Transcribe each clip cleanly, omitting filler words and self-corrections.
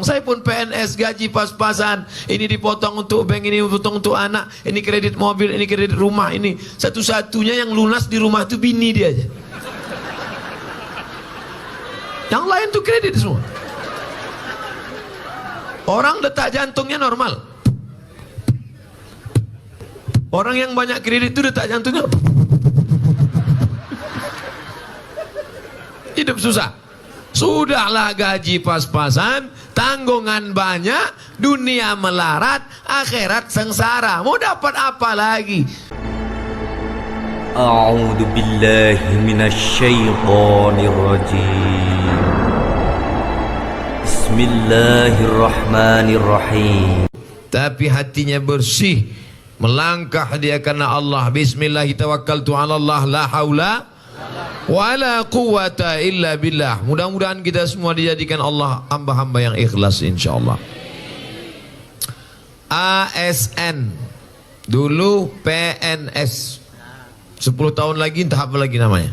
dipotong. Saya pun PNS, gaji pas-pasan. Ini dipotong untuk bank, ini dipotong untuk anak, ini kredit mobil, ini kredit rumah. Ini satu-satunya yang lunas di rumah itu bini dia aja. Yang lain tuh kredit semua. Orang detak jantungnya normal. Orang yang banyak kredit itu detak jantungnya hidup susah. Sudahlah gaji pas-pasan, tanggungan banyak, dunia melarat, akhirat sengsara. Mau dapat apa lagi? A'udzu billahi minasyaitonir rajim. Bismillahirrahmanirrahim. Tapi hatinya bersih, melangkah dia karena Allah. Bismillahirrahmanirrahim. 'Alallah la haula wala quwata illa billah. Mudah-mudahan kita semua dijadikan Allah hamba-hamba yang ikhlas insyaallah. ASN dulu PNS, 10 tahun lagi entah apa lagi namanya.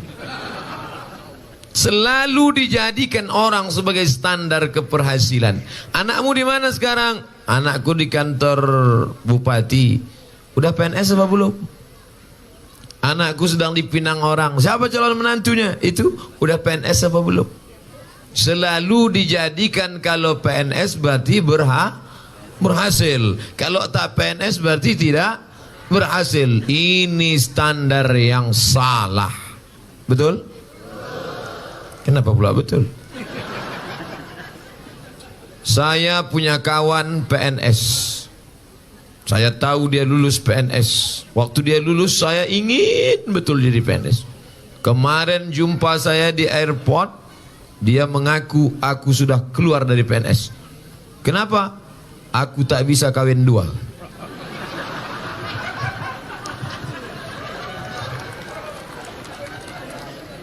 Selalu dijadikan orang sebagai standar keberhasilan. Anakmu di mana sekarang? Anakku di kantor bupati. Udah PNS apa belum? Anakku sedang dipinang orang. Siapa calon menantunya? Itu udah PNS apa belum? Selalu dijadikan kalau PNS berarti berhasil. Kalau tak PNS berarti tidak berhasil. Ini standar yang salah. Betul? Kenapa pula betul? Saya punya kawan PNS. Saya tahu dia lulus PNS. Waktu dia lulus saya ingin betul jadi PNS. Kemarin jumpa saya di airport, dia mengaku aku sudah keluar dari PNS. Kenapa? Aku tak bisa kawin dua.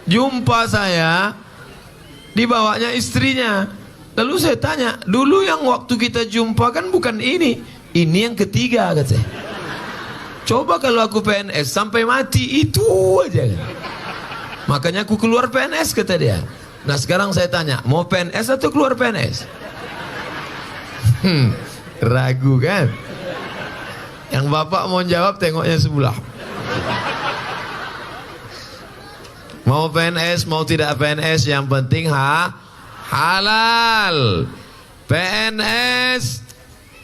Jumpa saya, dibawanya istrinya. Lalu saya tanya, dulu yang waktu kita jumpa kan bukan ini. Ini yang ketiga katanya. Coba kalau aku PNS sampai mati itu aja. Makanya aku keluar PNS kata dia. Nah sekarang saya tanya, mau PNS atau keluar PNS? Ragu kan? Yang bapak mau jawab tengoknya sebelah. Mau PNS, mau tidak PNS, yang penting halal. PNS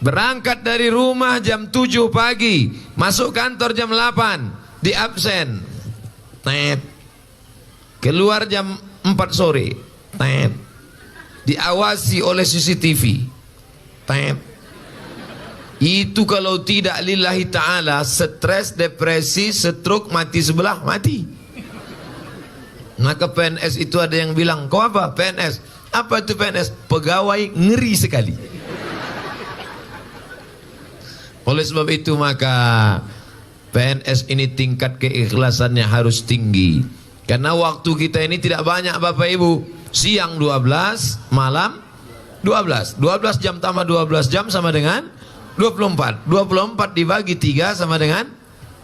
berangkat dari rumah jam 7 pagi, masuk kantor jam 8, di absen. Tet. Keluar jam 4 sore. Tet. Diawasi oleh CCTV. Tet. Itu kalau tidak lillahi ta'ala, stres, depresi, stroke, mati sebelah, mati. Maka PNS itu ada yang bilang, kau apa? PNS. Apa itu PNS? Pegawai ngeri sekali. Oleh sebab itu maka PNS ini tingkat keikhlasannya harus tinggi. Karena waktu kita ini tidak banyak Bapak Ibu. Siang 12, malam 12. 12 jam tambah 12 jam sama dengan 24. 24 dibagi 3 sama dengan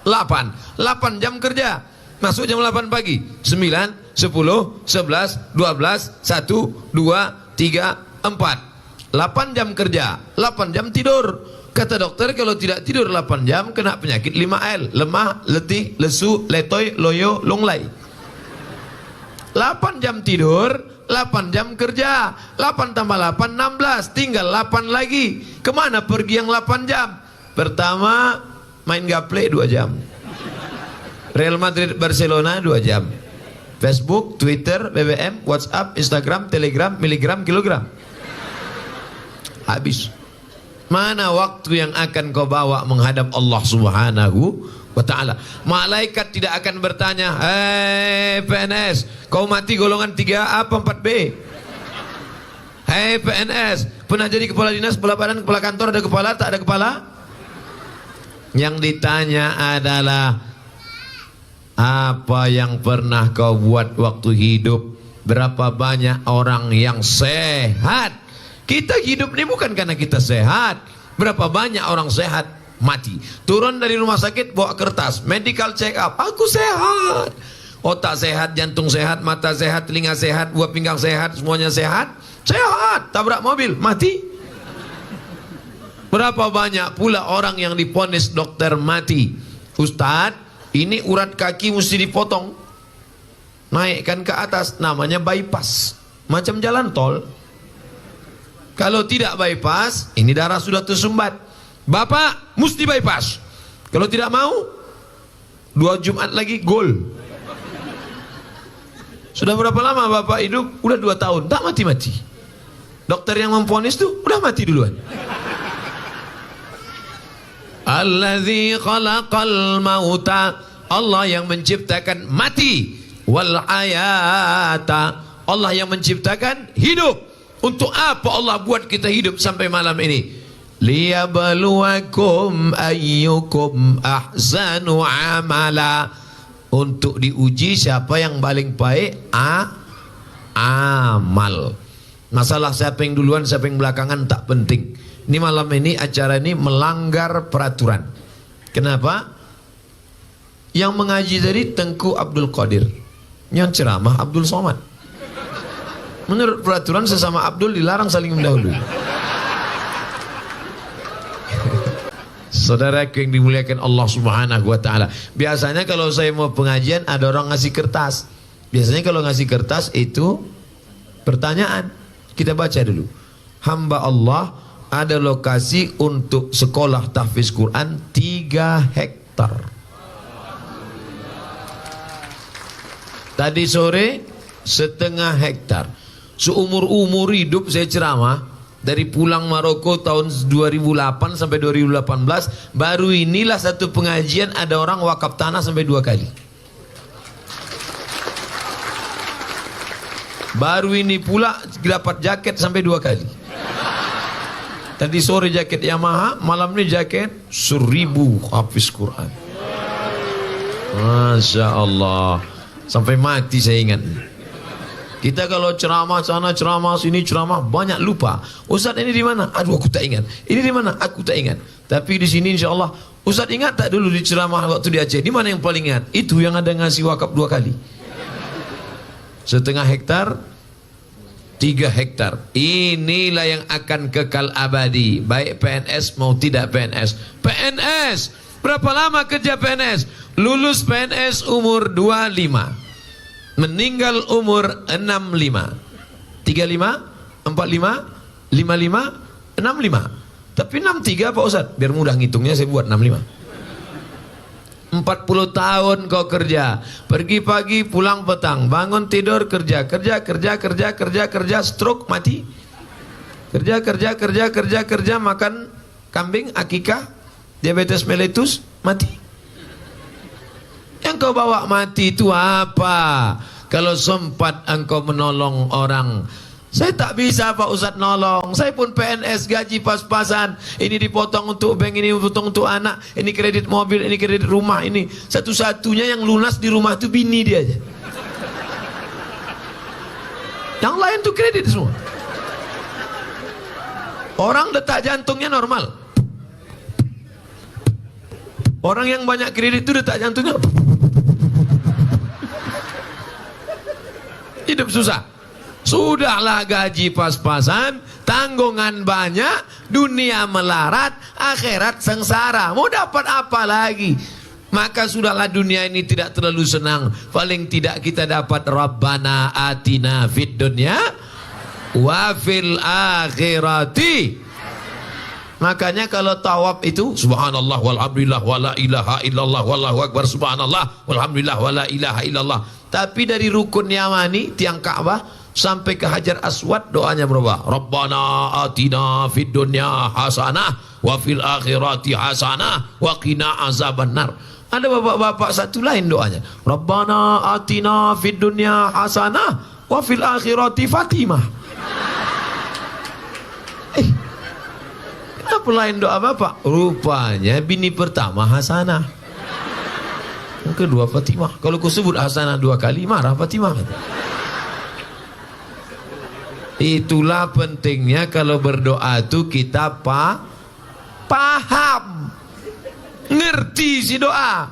8. 8 jam kerja. Masuk jam 8 pagi. 9, 10, 11, 12, 1, 2, 3, 4. 8 jam kerja, 8 jam tidur. Kata dokter kalau tidak tidur 8 jam kena penyakit 5L. Lemah, letih, lesu, letoy, loyo, lunglai. 8 jam tidur, 8 jam kerja. 8 tambah 8, 16. Tinggal 8 lagi. Kemana pergi yang 8 jam? Pertama, main gaple 2 jam. Real Madrid Barcelona 2 jam. Facebook, Twitter, BBM, WhatsApp, Instagram, Telegram, miligram, kilogram. Habis. Mana waktu yang akan kau bawa menghadap Allah Subhanahu wa ta'ala? Malaikat tidak akan bertanya, hei PNS, kau mati golongan 3A apa 4B? Hei PNS, pernah jadi kepala dinas, kepala badan, kepala kantor, ada kepala, tak ada kepala? Yang ditanya adalah, apa yang pernah kau buat waktu hidup? Berapa banyak orang yang sehat? Kita hidup ini bukan karena kita sehat. Berapa banyak orang sehat mati. Turun dari rumah sakit bawa kertas, medical check up, aku sehat. Otak sehat, jantung sehat, mata sehat, telinga sehat, buah pinggang sehat, semuanya sehat. Sehat, tabrak mobil, mati. Berapa banyak pula orang yang diponis dokter mati. Ustadz, ini urat kaki mesti dipotong, naikkan ke atas, namanya bypass, macam jalan tol. Kalau tidak bypass, ini darah sudah tersumbat, bapak mesti bypass. Kalau tidak mau, 2 Jumat lagi gol. Sudah berapa lama bapak hidup? Udah 2 tahun, tak mati-mati. Dokter yang memponis tuh udah mati duluan. Allazi khalaqal mauta, Allah yang menciptakan mati, wal hayata, Allah yang menciptakan hidup. Untuk apa Allah buat kita hidup sampai malam ini? Liyabluwakum ayyukum ahsanu amala, untuk diuji siapa yang paling baik amal. Masalah siapa yang duluan siapa yang belakangan tak penting. Ini malam ini acara ini melanggar peraturan. Kenapa? Yang mengaji tadi Tengku Abdul Qadir, yang ceramah Abdul Somad. Menurut peraturan sesama Abdul dilarang saling mendahului. Saudaraku yang dimuliakan Allah Subhanahu wa taala. Biasanya kalau saya mau pengajian ada orang ngasih kertas. Biasanya kalau ngasih kertas itu pertanyaan. Kita baca dulu. Hamba Allah ada lokasi untuk sekolah tahfiz Quran 3 hektar. Tadi sore 1/2 hektar. Seumur-umur hidup saya ceramah, dari pulang Maroko tahun 2008 sampai 2018, baru inilah satu pengajian ada orang wakaf tanah sampai 2 kali. Baru ini pula dapat jaket sampai 2 kali. Tadi sore jaket Yamaha, malam ini jaket 1000 hafiz Quran. Masya Allah, sampai mati saya ingat. Kita kalau ceramah sana, ceramah sini, ceramah banyak lupa. Ustaz ini di mana? Aduh aku tak ingat. Ini di mana? Aku tak ingat. Tapi di sini insya Allah, Ustaz ingat tak dulu di ceramah waktu di Aceh? Di mana yang paling ingat? Itu yang ada ngasih wakaf 2 kali. 1/2 hektar, 3 hektar. Inilah yang akan kekal abadi, baik PNS mau tidak PNS. PNS, berapa lama kerja PNS? Lulus PNS umur 25, meninggal umur 65, 35, 45, 55, 65. Tapi 63 Pak Ustaz, biar mudah ngitungnya saya buat 65. 40 tahun kau kerja, pergi pagi pulang petang, bangun tidur kerja, stroke mati. Kerja, makan kambing akikah, diabetes mellitus mati. Yang kau bawa mati itu apa? Kalau sempat engkau menolong orang. Saya tak bisa Pak Ustaz nolong. Saya pun PNS gaji pas-pasan. Ini dipotong untuk bank, ini dipotong untuk anak, ini kredit mobil, ini kredit rumah, ini. Satu-satunya yang lunas di rumah itu bini dia aja. Yang lain tuh kredit semua. Orang detak jantungnya normal. Orang yang banyak kredit itu detak jantungnya hidup susah. Sudahlah gaji pas-pasan, tanggungan banyak, dunia melarat, akhirat sengsara. Mau dapat apa lagi? Maka sudahlah dunia ini tidak terlalu senang. Paling tidak kita dapat Rabbana atina fid dunya wa fil akhirati. Makanya kalau tawaf itu subhanallah walhamdulillah wala ilaha illallah wallahu akbar subhanallah walhamdulillah wala ilaha illallah. Tapi dari rukun Yamani tiang Ka'bah sampai ke Hajar Aswad doanya berubah. Rabbana atina fid dunya hasanah wa fil akhirati hasanah wa qina azabannar. Ada bapak-bapak satu lain doanya. Rabbana atina fid dunya hasanah wa fil akhirati Fatimah. Kenapa lain doa bapak? Rupanya bini pertama Hasanah, yang kedua Fatimah. Kalau kau sebut Hasanah 2 kali marah Fatimah. Itulah pentingnya kalau berdoa itu kita paham, ngerti si doa.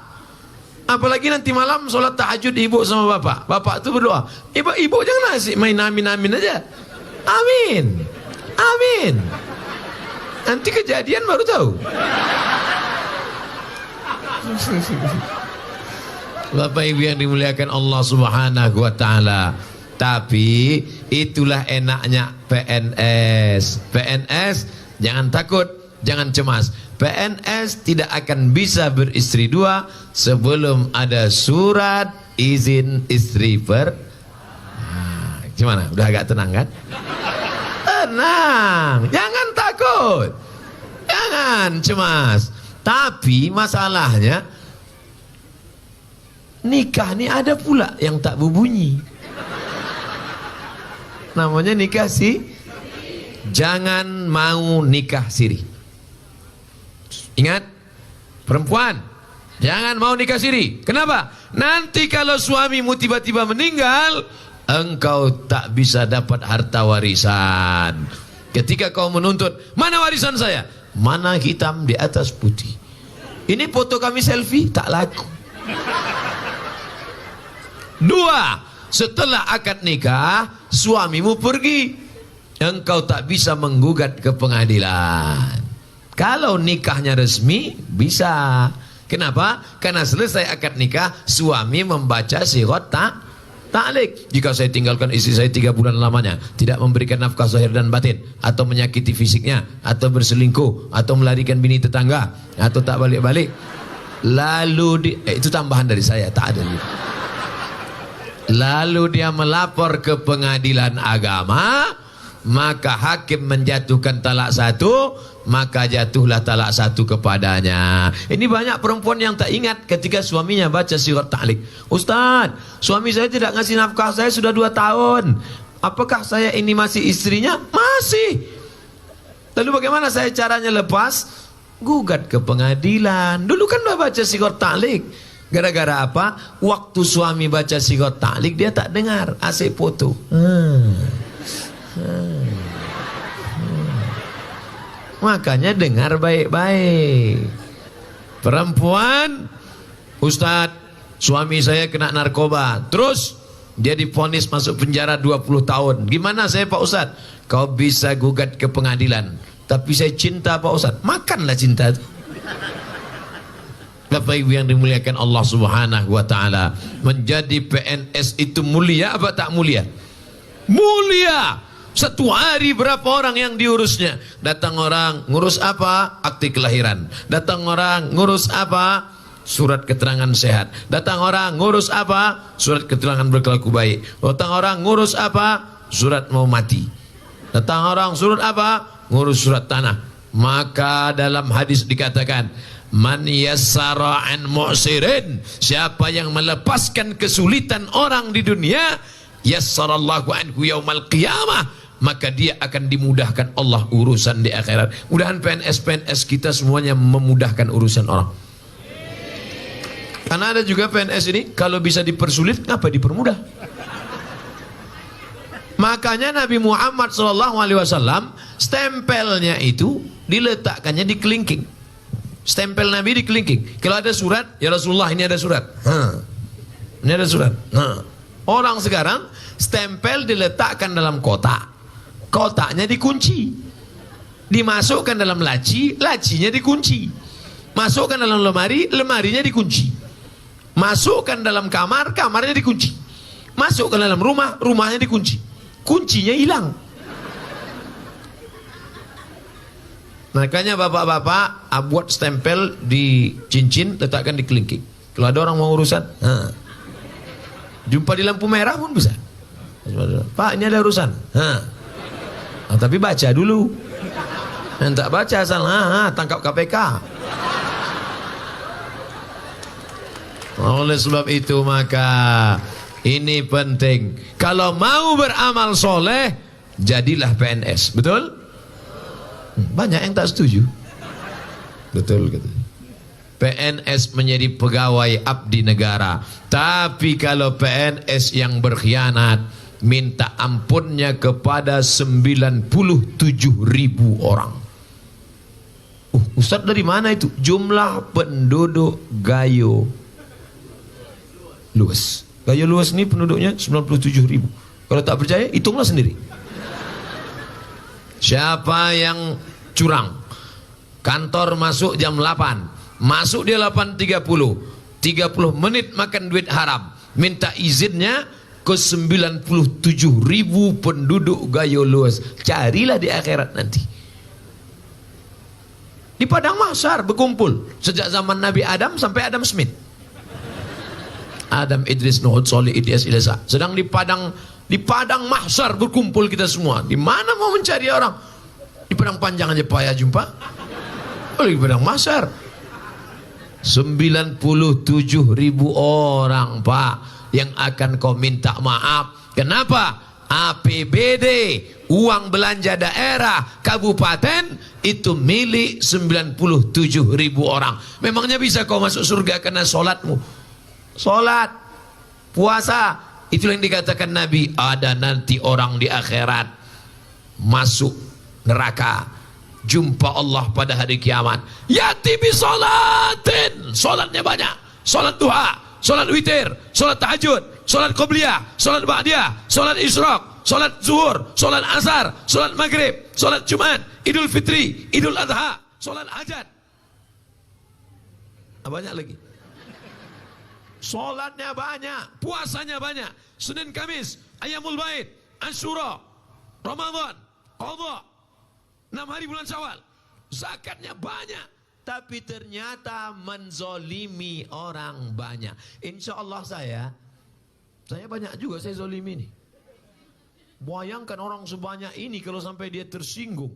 Apalagi nanti malam sholat tahajud ibu sama bapak. Bapak itu berdoa, ibu jangan asik main amin-amin aja. Amin, amin, Nanti kejadian baru tahu. Bapak Ibu yang dimuliakan Allah Subhanahu wa taala. Tapi itulah enaknya PNS. PNS jangan takut, jangan cemas. PNS tidak akan bisa beristri dua sebelum ada surat izin istri gimana? Udah agak tenang kan? Tenang, jangan takut, jangan cemas. Tapi masalahnya nikah ini ada pula yang tak berbunyi. Namanya nikah jangan mau nikah siri. Ingat, perempuan jangan mau nikah siri. Kenapa? Nanti kalau suamimu tiba-tiba meninggal, engkau tak bisa dapat harta warisan. Ketika kau menuntut, mana warisan saya? Mana hitam di atas putih. Ini foto kami selfie, tak laku. Dua, setelah akad nikah, suamimu pergi, engkau tak bisa menggugat ke pengadilan. Kalau nikahnya resmi, bisa. Kenapa? Karena selesai akad nikah, suami membaca sirat ta'liq. Jika saya tinggalkan istri saya 3 bulan lamanya, tidak memberikan nafkah zahir dan batin, atau menyakiti fisiknya, atau berselingkuh, atau melarikan bini tetangga, atau tak balik-balik, lalu itu tambahan dari saya, tak ada. Lalu dia melapor ke pengadilan agama, maka hakim menjatuhkan talak 1, maka jatuhlah talak 1 kepadanya. Ini banyak perempuan yang tak ingat ketika suaminya baca sirat ta'liq. Ustaz, suami saya tidak ngasih nafkah saya sudah 2 tahun. Apakah saya ini masih istrinya? Masih. Lalu bagaimana saya caranya lepas? Gugat ke pengadilan. Dulu kan udah baca sirat ta'liq. Gara-gara apa? Waktu suami baca sirat ta'liq dia tak dengar, asyik foto. Makanya dengar baik-baik. Perempuan, Ustadz, suami saya kena narkoba, terus dia divonis masuk penjara 20 tahun. Gimana saya Pak Ustadz? Kau bisa gugat ke pengadilan, tapi saya cinta Pak Ustadz. Makanlah cinta itu. Bapak Ibu yang dimuliakan Allah Subhanahu wa taala, menjadi PNS itu mulia apa tak mulia? Mulia. Satu hari berapa orang yang diurusnya? Datang orang ngurus apa? Akte kelahiran. Datang orang ngurus apa? Surat keterangan sehat. Datang orang ngurus apa? Surat keterangan berkelaku baik. Datang orang ngurus apa? Surat mau mati. Datang orang surat apa? Ngurus surat tanah. Maka dalam hadis dikatakan, man yassara an mu'sirin, siapa yang melepaskan kesulitan orang di dunia, yassarallahu anhu yaumal qiyamah, maka dia akan dimudahkan Allah urusan di akhirat. Mudahan PNS-PNS kita semuanya memudahkan urusan orang. Karena ada juga PNS ini kalau bisa dipersulit, ngapa dipermudah? Makanya Nabi Muhammad SAW stempelnya itu diletakkannya di kelingking. Stempel Nabi di kelingking. Kalau ada surat, ya Rasulullah ini ada surat. Ini ada surat. Orang sekarang stempel diletakkan dalam kotak. Kotaknya dikunci, dimasukkan dalam laci, lacinya dikunci, masukkan dalam lemari, lemarinya dikunci, masukkan dalam kamar, kamarnya dikunci, masukkan dalam rumah, rumahnya dikunci, kuncinya hilang. Makanya bapak-bapak buat stempel di cincin, letakkan di kelingking. Kalau ada orang mau urusan, jumpa di lampu merah pun bisa. Pak, ini ada urusan. Tapi baca dulu. Yang tak baca asal tangkap KPK. Oleh sebab itu maka ini penting. Kalau mau beramal soleh, jadilah PNS. Betul? Banyak yang tak setuju. Betul gitu. PNS menjadi pegawai abdi negara. Tapi kalau PNS yang berkhianat, minta ampunnya kepada 97.000 orang. Ustaz dari mana itu? Jumlah penduduk Gayo Luas. Gayo Luas ini penduduknya 97.000. Kalau tak percaya, hitunglah sendiri. Siapa yang curang, Kantor masuk jam 8. Masuk dia 8.30. 30 menit makan duit haram. Minta izinnya ke 97.000 penduduk Gayo Luas. Carilah di akhirat nanti. Di padang mahsyar berkumpul sejak zaman Nabi Adam sampai Adam Smith. Adam, Idris, Nuh, Solih, Ilyas, Ilyasa. Sedang di padang mahsyar berkumpul kita semua. Di mana mau mencari orang? Di padang panjang aja payah jumpa. Oh, di padang mahsyar. 97.000 orang, Pak, yang akan kau minta maaf. Kenapa? APBD, uang belanja daerah, kabupaten, itu milik 97.000 orang. Memangnya bisa kau masuk surga karena sholatmu? Sholat, puasa, itulah yang dikatakan Nabi. Ada nanti orang di akhirat masuk neraka, jumpa Allah pada hari kiamat. Yati bi sholatin, sholatnya banyak. Sholat duha, sholat witir, sholat tahajud, sholat qobliyah, sholat ba'diyah, sholat isyraq, sholat zuhur, sholat asar, sholat maghrib, sholat jumat, idul fitri, idul adha, sholat hajat. Banyak lagi. Sholatnya banyak, puasanya banyak. Senin Kamis, Ayamul Bait, Asyura, Ramadan, Qadha, 6 hari bulan Syawal. Zakatnya banyak, tapi ternyata menzolimi orang banyak. Insya Allah saya banyak juga saya zolimi nih. Bayangkan orang sebanyak ini kalau sampai dia tersinggung.